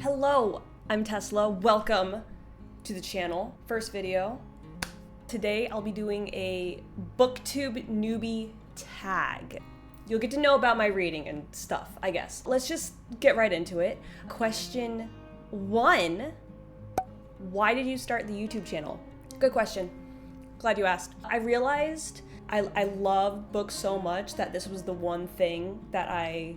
Hello, I'm Tesla. Welcome to the channel. First video. Today I'll be doing a Booktube Newbie Tag. You'll get to know about my reading and stuff, I guess. Let's just get right into it. Question 1. Why did you start the YouTube channel? Good question. Glad you asked. I realized I love books so much that this was the one thing that I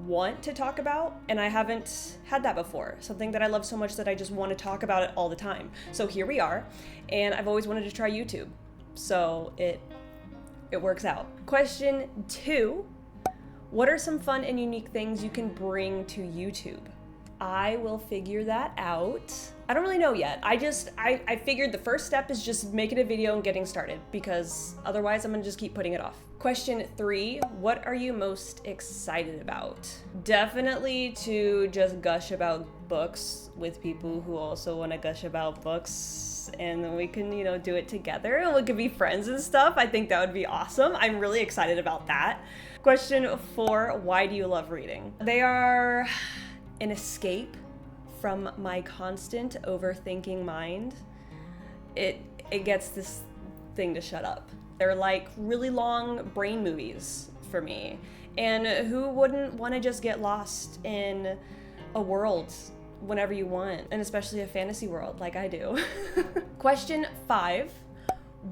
want to talk about, and I haven't had that before. Something that I love so much that I just want to talk about it all the time. So here we are, and I've always wanted to try YouTube. So it works out. Question 2. What are some fun and unique things you can bring to YouTube? I will figure that out. I don't really know yet. I figured the first step is just making a video and getting started, because otherwise I'm gonna just keep putting it off. Question 3, what are you most excited about? Definitely to just gush about books with people who also want to gush about books, and then we can, do it together and we could be friends and stuff. I think that would be awesome. I'm really excited about that. Question 4, why do you love reading? They are an escape from my constant overthinking mind. It gets this thing to shut up. They're like really long brain movies for me. And who wouldn't want to just get lost in a world whenever you want, and especially a fantasy world like I do. Question 5.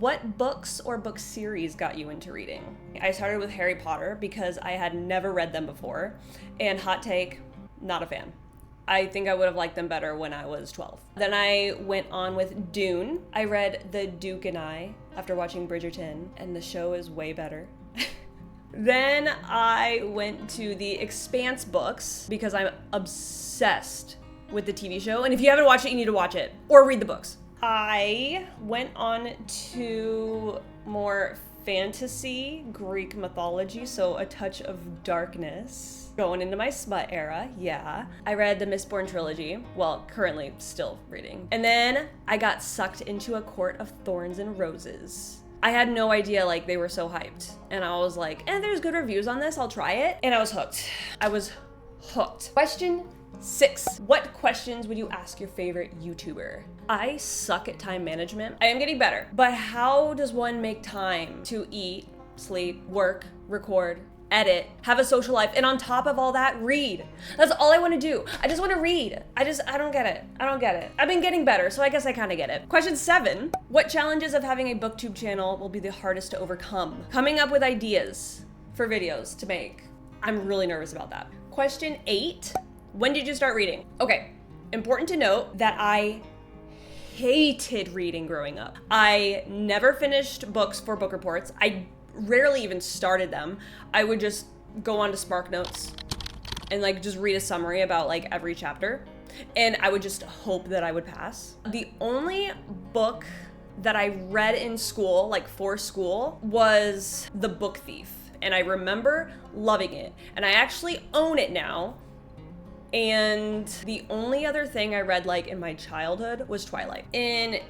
What books or book series got you into reading? I started with Harry Potter because I had never read them before, and hot take, not a fan. I think I would have liked them better when I was 12. Then I went on with Dune. I read The Duke and I after watching Bridgerton, and the show is way better. Then I went to the Expanse books because I'm obsessed with the TV show, and if you haven't watched it, you need to watch it or read the books. I went on to more fantasy, Greek mythology, so a touch of darkness. Going into my smut era, yeah. I read the Mistborn trilogy, well, currently still reading. And then I got sucked into A Court of Thorns and Roses. I had no idea they were so hyped. And I was like, there's good reviews on this, I'll try it. And I was hooked. Question 6. What questions would you ask your favorite YouTuber? I suck at time management. I am getting better. But how does one make time to eat, sleep, work, record, edit, have a social life, and on top of all that, read? That's all I want to do. I just want to read. I don't get it. I've been getting better, so I guess I kind of get it. Question 7. What challenges of having a booktube channel will be the hardest to overcome? Coming up with ideas for videos to make. I'm really nervous about that. Question 8. When did you start reading? Okay, important to note that I hated reading growing up. I never finished books for book reports. I rarely even started them. I would just go on to Spark Notes and just read a summary about every chapter, and I would just hope that I would pass. The only book that I read in school, for school, was The Book Thief, and I remember loving it, and I actually own it now. And the only other thing I read in my childhood was Twilight. In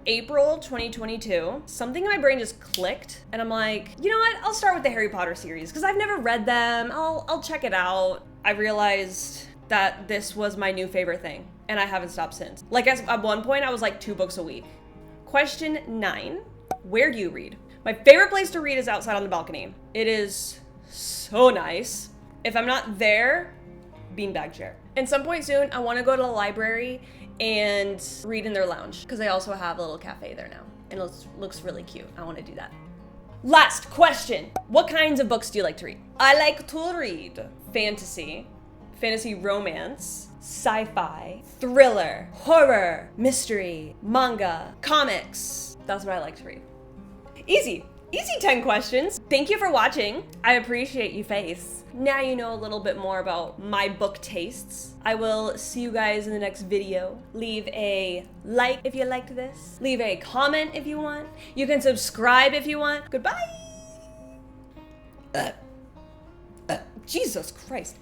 April 2022, something in my brain just clicked, and I'm like, you know what? I'll start with the Harry Potter series because I've never read them. I'll check it out. I realized that this was my new favorite thing, and I haven't stopped since. At one point, I was 2 books a week. Question 9. Where do you read? My favorite place to read is outside on the balcony. It is so nice. If I'm not there, beanbag chair. And some point soon, I want to go to the library and read in their lounge, because they also have a little cafe there now, and it looks really cute. I want to do that. Last question. What kinds of books do you like to read? I like to read fantasy romance, sci-fi, thriller, horror, mystery, manga, comics. That's what I like to read. Easy 10 questions. Thank you for watching. I appreciate you, face. Now you know a little bit more about my book tastes. I will see you guys in the next video. Leave a like if you liked this. Leave a comment if you want. You can subscribe if you want. Goodbye. Jesus Christ.